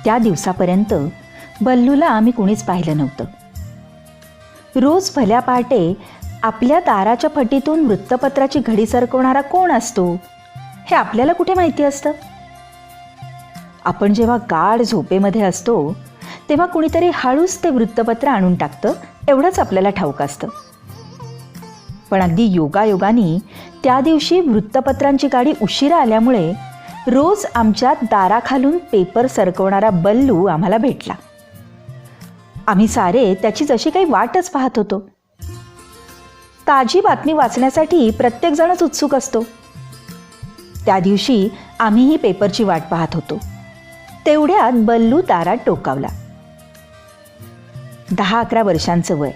त्या दिवसापर्यंत बल्लूला आम्ही कुणीच पाहिलं नव्हतं. रोज भल्या पहाटे आपल्या दाराच्या फटीतून वृत्तपत्राची घडी सरकवणारा कोण असतो हे आपल्याला कुठे माहिती असतं. आपण जेव्हा गाढ झोपेमध्ये असतो तेव्हा कुणीतरी हळूच ते वृत्तपत्र आणून टाकतं एवढंच आपल्याला ठाऊक असतं. पण अगदी योगायोगाने त्या दिवशी वृत्तपत्रांची गाडी उशिरा आल्यामुळे रोज आमच्या दाराखालून पेपर सरकवणारा बल्लू आम्हाला भेटला. आम्ही सारे त्याची जशी काही वाटच पाहत होतो. ताजी बातमी वाचण्यासाठी प्रत्येकजणच उत्सुक असतो. त्या दिवशी आम्हीही पेपरची वाट पाहत होतो. तेवढ्यात बल्लू दारात टोकावला. 10-11 वर्षांचं वय,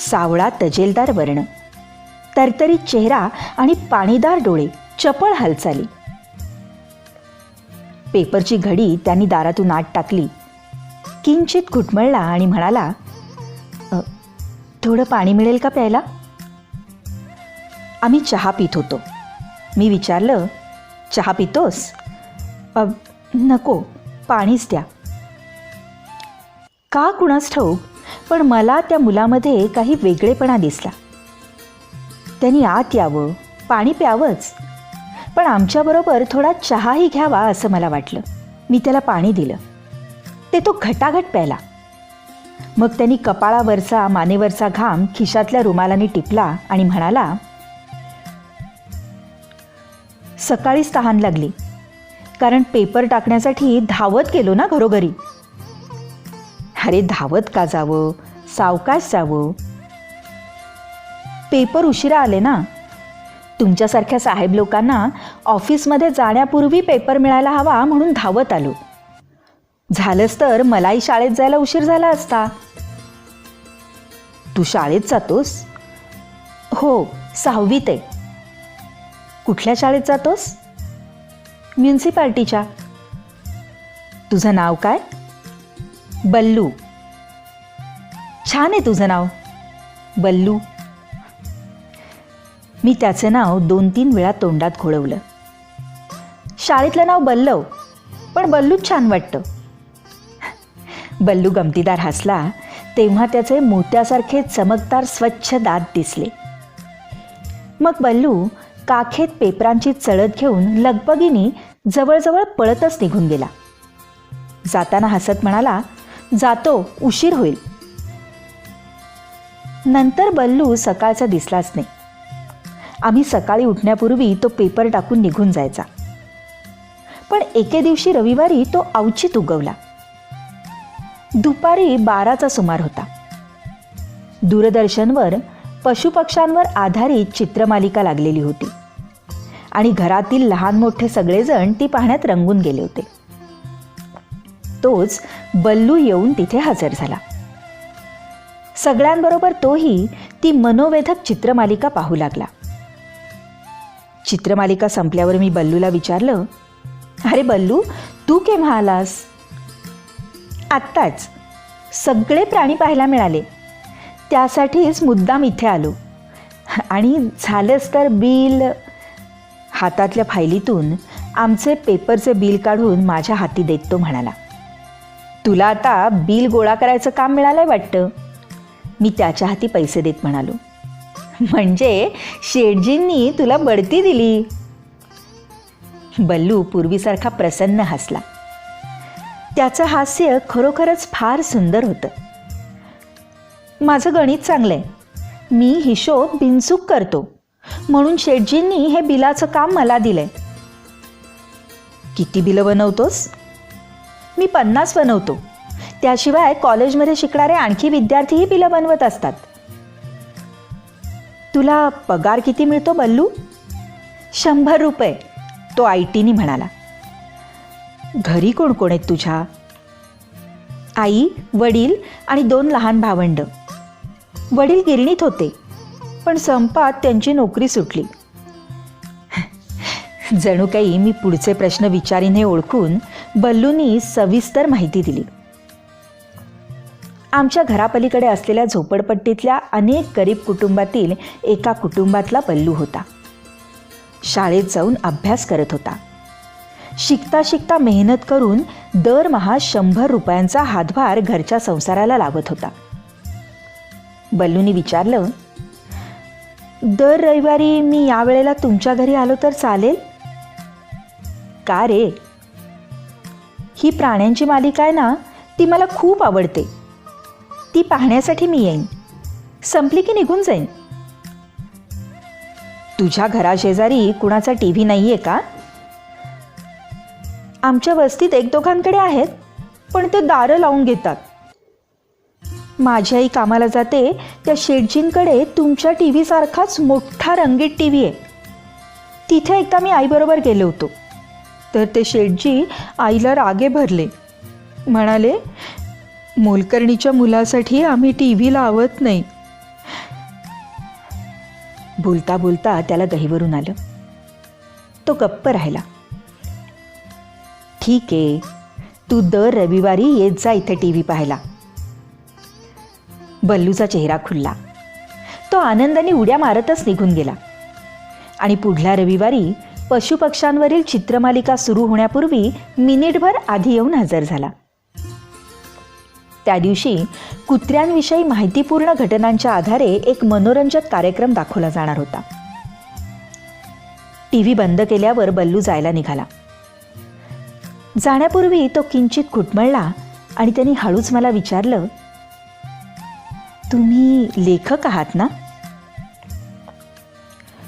सावळा तजेलदार वर्ण, तरतरीत चेहरा आणि पाणीदार डोळे, चपळ हालचाली. पेपरची घडी त्यांनी दारातून आत टाकली, किंचित घुटमळला आणि म्हणाला, थोडं पाणी मिळेल का प्यायला? आम्ही चहा पित होतो. मी विचारलं, चहा पितोस? नको, पाणीच द्या. का कुणास ठाऊक, पण मला त्या मुलामध्ये काही वेगळेपणा दिसला. त्यांनी आत यावं, पाणी प्यावंच, पण आमच्याबरोबर थोडा चहाही घ्यावा असं मला वाटलं. मी त्याला पाणी दिलं. ते तो घटाघट प्याला. मग त्यांनी कपाळावरचा मानेवरचा घाम खिशातल्या रुमालाने टिपला आणि म्हणाला, सकाळीच तहान लागली, कारण पेपर टाकण्यासाठी धावत गेलो ना घरोघरी. अरे धावत का जावं, सावकाश जावं. पेपर उशिरा आले ना. तुमच्यासारख्या साहेब लोकांना ऑफिसमध्ये जाण्यापूर्वी पेपर मिळायला हवा म्हणून धावत आलो. झालंच तर मलाही शाळेत जायला उशीर झाला असता. तू शाळेत जातोस? हो, 6वीत आहे. कुठल्या शाळेत जातोस? म्युन्सिपाल्टीच्या. तुझं नाव काय? बल्लू. छान आहे तुझं नाव, बल्लू. मी त्याचं नाव 2-3 वेळा तोंडात घोळवलं. शाळेतलं नाव बल्लव, पण बल्लूच छान वाटतं. बल्लू गमतीदार हसला तेव्हा त्याचे मोत्यासारखे चमकदार स्वच्छ दात दिसले. मग बल्लू काखेत पेपरांची चळत घेऊन लगबगीने जवळजवळ पळतच निघून गेला. जाताना हसत म्हणाला, जातो, उशीर होईल. नंतर बल्लू सकाळचा दिसलाच नाही. आम्ही सकाळी उठण्यापूर्वी तो पेपर टाकून निघून जायचा. पण एके दिवशी रविवारी तो अवचित उगवला. दुपारी 12चा सुमार होता. दूरदर्शनवर पशुपक्ष्यांवर आधारित चित्रमालिका लागलेली होती आणि घरातील लहान मोठे सगळेजण ती पाहण्यात रंगून गेले होते. तोच बल्लू येऊन तिथे हजर झाला. सगळ्यांबरोबर तोही ती मनोवेधक चित्रमालिका पाहू लागला. चित्रमालिका संपल्यावर मी बल्लूला विचारलं, अरे बल्लू, तू केव्हा आलास? आत्ताच. सगळे प्राणी पाहायला मिळाले, त्यासाठीच मुद्दाम इथे आलो. आणि झालंच तर बिल. हातातल्या फायलीतून आमचे पेपरचे बिल काढून माझ्या हाती देत तो म्हणाला, तुला आता बिल गोळा करायचं काम मिळालंय वाटतं. मी त्याच्या हाती पैसे देत म्हणालो, म्हणजे शेठजींनी तुला बढती दिली. बल्लू पूर्वीसारखा प्रसन्न हसला. त्याचं हास्य खरोखरच फार सुंदर होतं. माझं गणित चांगलं आहे, मी हिशोब बिनचूक करतो, म्हणून शेठजींनी हे बिलाचं काम मला दिलंय. किती बिलं बनवतोस? मी 50 बनवतो. त्याशिवाय कॉलेजमध्ये शिकणारे आणखी विद्यार्थीही बिलं बनवत असतात. तुला पगार किती मिळतो बल्लू? 100 रुपये, तो आयटीनी म्हणाला. घरी कोण कोण आहेत तुझ्या? आई, वडील आणि 2 लहान भावंड. वडील गिरणीत होते, पण संपात त्यांची नोकरी सुटली. जणू काही मी पुढचे प्रश्न विचारीन हे ओळखून बल्लूंनी सविस्तर माहिती दिली. आमच्या घरापलीकडे असलेल्या झोपडपट्टीतल्या अनेक गरीब कुटुंबातील एका कुटुंबातला बल्लू होता. शाळेत जाऊन अभ्यास करत होता. शिकता शिकता मेहनत करून दरमहा 100 रुपयांचा हातभार घरच्या संसाराला लावत होता. बल्लूनी विचारलं, दर रविवारी मी यावेळेला तुमच्या घरी आलो तर चालेल? का रे? ही प्राण्यांची मालिका आहे ना, ती मला खूप आवडते. ती पाहण्यासाठी मी येईन. संपली की निघून जाईन. तुझ्या घराशेजारी कुणाचा TV नाहीये का? आमच्या वस्तीत एक दोघांकडे आहेत, पण ते दारं लावून घेतात. माझी आई कामाला जाते त्या शेठजींकडे तुमच्या TV सारखाच मोठा रंगीत TV आहे. तिथे एकदा मी आईबरोबर गेलो होतो, तर ते शेठजी आईला रागे भरले. म्हणाले, मोलकर्णीच्या मुलासाठी आम्ही TV लावत नाही. बोलता बोलता त्याला गहिवरून आलं. तो गप्प राहिला. ठीक आहे, तू दर रविवारी येत जा इथे TV पाहायला. बल्लूचा चेहरा खुलला. तो आनंदाने उड्या मारतच निघून गेला आणि पुढल्या रविवारी पशुपक्ष्यांवरील चित्रमालिका सुरू होण्यापूर्वी मिनिटभर आधी येऊन हजर झाला. त्या दिवशी कुत्र्यांविषयी माहितीपूर्ण घटनांच्या आधारे एक मनोरंजक कार्यक्रम दाखवला जाणार होता. TV बंद केल्यावर बल्लू जायला निघाला. जाण्यापूर्वी तो किंचित घुटमळला आणि त्यांनी हळूच मला विचारलं, तुम्ही लेखक आहात ना?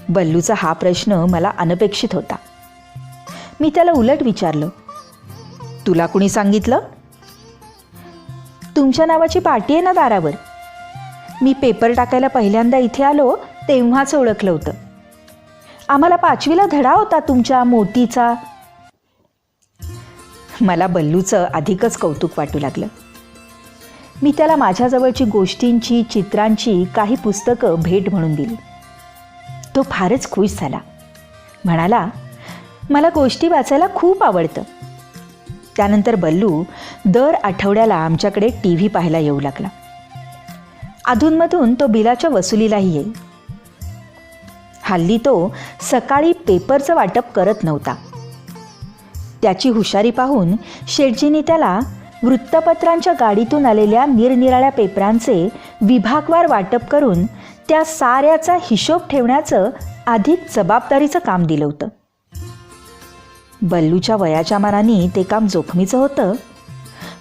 बल्लूचा हा प्रश्न मला अनपेक्षित होता. मी त्याला उलट विचारलं, तुला कुणी सांगितलं? तुमच्या नावाची पाटी आहे ना दारावर. मी पेपर टाकायला पहिल्यांदा इथे आलो तेव्हाच ओळखलं होतं. आम्हाला 5वीला धडा होता तुमच्या मोतीचा. मला बल्लूचं अधिकच कौतुक वाटू लागलं. मी त्याला माझ्याजवळची गोष्टींची, चित्रांची काही पुस्तकं भेट म्हणून दिली. तो फारच खुश झाला. म्हणाला, मला गोष्टी वाचायला खूप आवडतं. त्यानंतर बल्लू दर आठवड्याला आमच्याकडे TV पाहायला येऊ लागला. अधूनमधून तो बिलाच्या वसुलीलाही येईल. हल्ली तो सकाळी पेपरचं वाटप करत नव्हता. त्याची हुशारी पाहून शेठजींनी त्याला वृत्तपत्रांच्या गाडीतून आलेल्या निरनिराळ्या पेपरांचे विभागवार वाटप करून त्या साऱ्याचा हिशोब ठेवण्याचं अधिक जबाबदारीचं काम दिलं होतं. बल्लूच्या वयाच्या मानाने ते काम जोखमीचं होतं,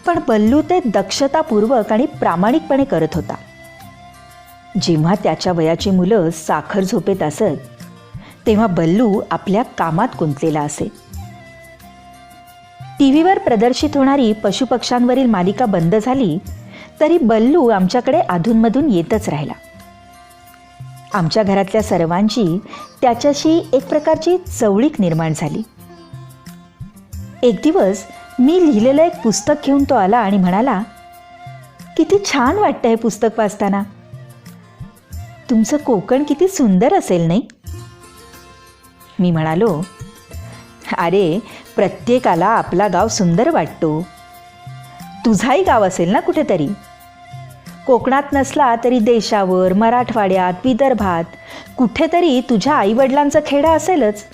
पण बल्लू ते दक्षतापूर्वक आणि प्रामाणिकपणे करत होता. जेव्हा त्याच्या वयाची मुलं साखर झोपेत असत, तेव्हा बल्लू आपल्या कामात गुंतलेला असे. TVवर प्रदर्शित होणारी पशुपक्ष्यांवरील मालिका बंद झाली तरी बल्लू आमच्याकडे अधूनमधून येतच राहिला. आमच्या घरातल्या सर्वांची त्याच्याशी एक प्रकारची जवळीक निर्माण झाली. एक दिवस मी लिहिलेलं एक पुस्तक घेऊन तो आला आणि म्हणाला, किती छान वाटतं हे पुस्तक वाचताना. तुमचं कोकण किती सुंदर असेल नाही? मी म्हणालो, अरे प्रत्येकाला आपला गाव सुंदर वाटतो. तुझाही गाव असेल ना कुठेतरी. कोकणात नसला तरी देशावर, मराठवाड्यात, विदर्भात कुठेतरी तुझ्या आईवडिलांचं खेडं असेलच.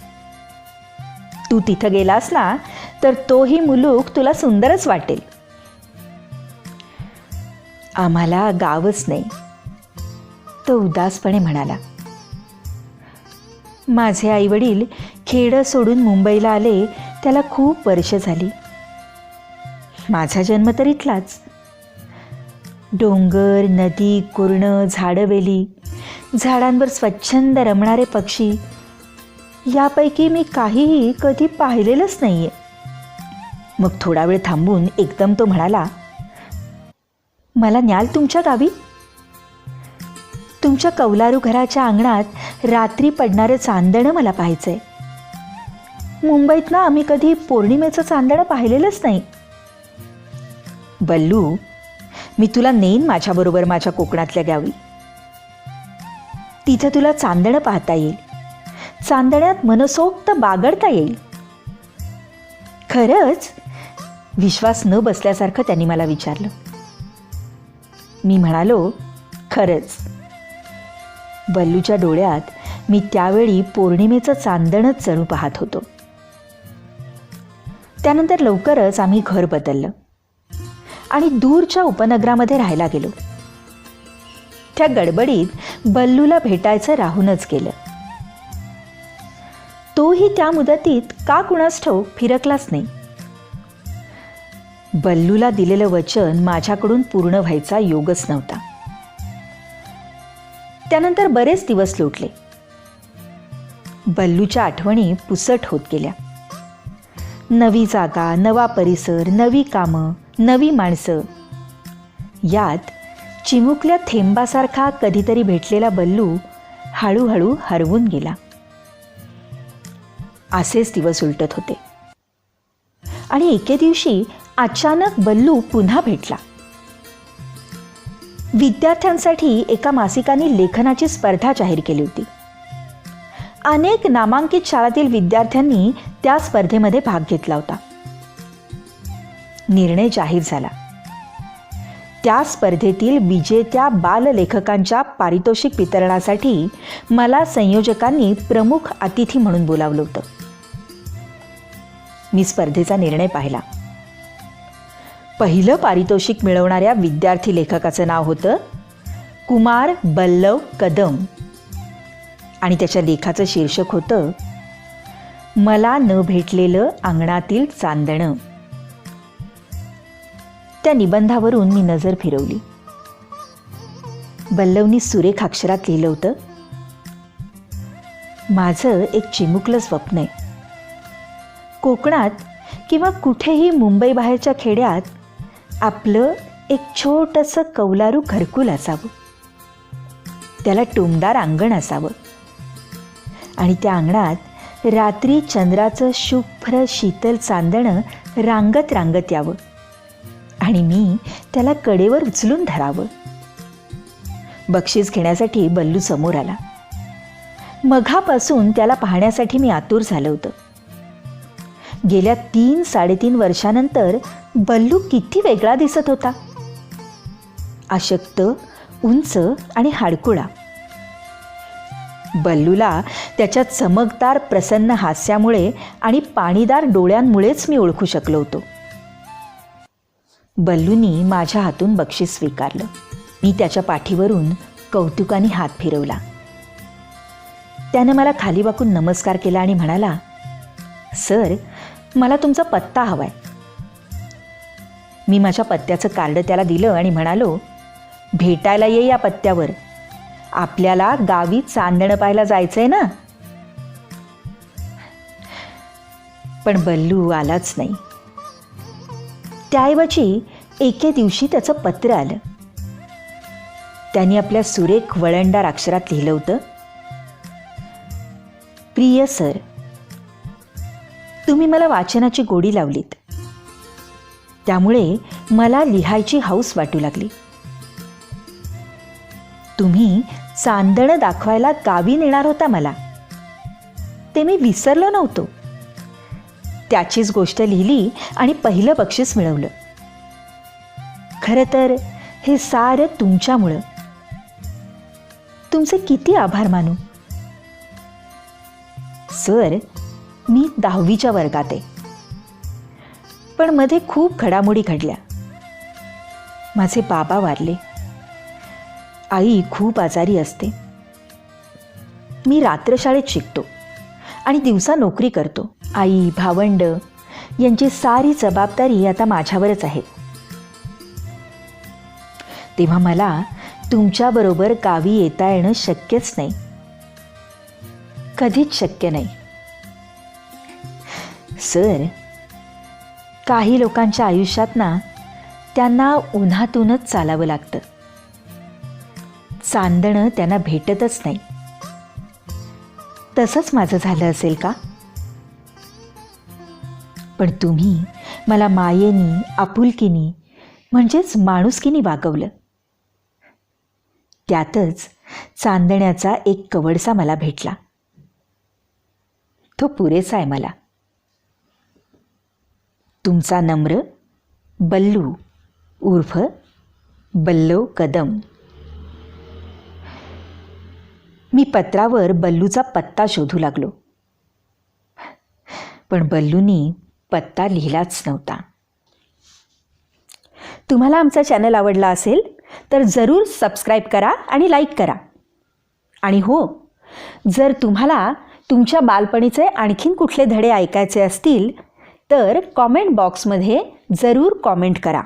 तू तिथं गेलास ना तर तोही मुलूक तुला सुंदरच वाटेल. आम्हाला गावच नाही, तो उदासपणे म्हणाला. माझे आईवडील खेडं सोडून मुंबईला आले त्याला खूप वर्ष झाली. माझा जन्म तर इथलाच. डोंगर, नदी, कुरणं, झाडंवेली, झाडांवर स्वच्छंद रमणारे पक्षी यापैकी मी काहीही कधी पाहिलेलंच नाहीये. मग थोडा वेळ थांबून एकदम तो म्हणाला, मला न्याल तुमच्या गावी? तुमच्या कौलारू घराच्या अंगणात रात्री पडणारं चांदणं मला पाहायचंय. मुंबईत ना आम्ही कधी पौर्णिमेचं चांदणं पाहिलेलंच नाही. बल्लू, मी तुला नेईन माझ्याबरोबर माझ्या कोकणातल्या गावी. तिथं तुला चांदणं पाहता येईल. चांदण्यात मनसोक्त बागडता येईल. खरंच? विश्वास न बसल्यासारखं त्यांनी मला विचारलं. मी म्हणालो, खरंच. बल्लूच्या डोळ्यात मी त्यावेळी पौर्णिमेचं चांदणच जणू पाहत होतो. त्यानंतर लवकरच आम्ही घर बदललं आणि दूरच्या उपनगरामध्ये राहायला गेलो. त्या गडबडीत बल्लूला भेटायचं राहूनच गेलं. तोही त्या मुदतीत का कुणास ठाऊक फिरकलाच नाही. बल्लूला दिलेलं वचन माझ्याकडून पूर्ण व्हायचा योगच नव्हता. त्यानंतर बरेच दिवस लोटले. बल्लूच्या आठवणी पुसट होत गेल्या. नवी जागा, नवा परिसर, नवी कामं, नवी माणसं. यात चिमुकल्या थेंबासारखा कधीतरी भेटलेला बल्लू हळूहळू हरवून गेला. असेच दिवस उलटत होते आणि एके दिवशी अचानक बल्लू पुन्हा भेटला. विद्यार्थ्यांसाठी एका मासिकाने लेखनाची स्पर्धा जाहीर केली होती. अनेक नामांकित शाळांतील विद्यार्थ्यांनी त्या स्पर्धेमध्ये भाग घेतला होता. निर्णय जाहीर झाला. त्या स्पर्धेतील विजेत्या बाललेखकांच्या पारितोषिक वितरणासाठी मला संयोजकांनी प्रमुख अतिथी म्हणून बोलावलं होतं. मी स्पर्धेचा निर्णय पाहिला. पहिलं पारितोषिक मिळवणाऱ्या विद्यार्थी लेखकाचं नाव होतं कुमार बल्लव कदम आणि त्याच्या लेखाचं शीर्षक होतं मला न भेटलेलं अंगणातील चांदणं. त्या निबंधावरून मी नजर फिरवली. बल्लवनी सुरेख अक्षरात लिहिलं होतं माझं एक चिमुकलं स्वप्न आहे. कोकणात किंवा कुठेही मुंबई बाहेरच्या खेड्यात आपलं एक छोटंसं कौलारू घरकुल असावं. त्याला टुमदार अंगण असावं आणि त्या अंगणात रात्री चंद्राचं शुभ्र शीतल चांदणं रांगत रांगत यावं आणि मी त्याला कडेवर उचलून धरावं. बक्षीस घेण्यासाठी बल्लू समोर आला. मघापासून त्याला पाहण्यासाठी मी आतुर झालं होतं. गेल्या 3-3.5 वर्षानंतर बल्लू किती वेगळा दिसत होता. अशक्त, उंच आणि हाडकुळा. बल्लूला त्याच्या चमकदार प्रसन्न हास्यामुळे आणि पाणीदार डोळ्यांमुळेच मी ओळखू शकलो होतो. बल्लूनी माझ्या हातून बक्षीस स्वीकारलं. मी त्याच्या पाठीवरून कौतुकाने हात फिरवला. त्यानं मला खाली वाकून नमस्कार केला आणि म्हणाला, सर, मला तुमचा पत्ता हवाय. मी माझ्या पत्त्याचं कार्ड त्याला दिलं आणि म्हणालो, भेटायला ये या पत्त्यावर. आपल्याला गावी चांदणं पाहायला जायचंय ना. पण बल्लू आलाच नाही. त्याऐवजी एके दिवशी त्याचं पत्र आलं. त्यांनी आपल्या सुरेख वळणदार अक्षरात लिहिलं होतं, प्रिय सर, तुम्ही मला वाचनाची गोडी लावलीत. त्यामुळे मला लिहायची हौस वाटू लागली. तुम्ही चांदणं दाखवायला गावी नेणार होता मला, ते मी विसरलो नव्हतो. त्याचीच गोष्ट लिहिली आणि पहिलं बक्षीस मिळवलं. खरं तर हे सारं तुमच्यामुळं. तुमचे किती आभार मानू. सर, मी 10वीच्या वर्गात आहे. पण मध्ये खूप घडामोडी घडल्या. माझे बाबा वारले. आई खूप आजारी असते. मी रात्रशाळेत शिकतो आणि दिवसा नोकरी करतो. आई, भावंड यांची सारी जबाबदारी आता माझ्यावरच आहे. तेव्हा मला तुमच्याबरोबर गावी येता येणं शक्यच नाही. कधीच शक्य नाही. सर, काही लोकांच्या आयुष्यात ना त्यांना उन्हातूनच चालावं लागतं. चांदणं त्यांना भेटतच नाही. तसंच माझं झालं असेल का? पण तुम्ही मला मायेनी, आपुलकीनी म्हणजेच माणुसकीनी वागवलं. त्यातच चांदण्याचा एक कवडसा मला भेटला. तो पुरेसा आहे मला. तुमचा नम्र बल्लू उर्फ बल्लव कदम. मी पत्रावर बल्लूचा पत्ता शोधू लागलो. पण बल्लूनी पत्ता लिहिलाच नव्हता. तुम्हाला आमचा चॅनल आवडला असेल तर जरूर सबस्क्राईब करा आणि लाईक करा. आणि हो, जर तुम्हाला तुमच्या बालपणीचे आणखीन कुठले धडे ऐकायचे असतील तर कॉमेंट बॉक्समध्ये जरूर कॉमेंट करा.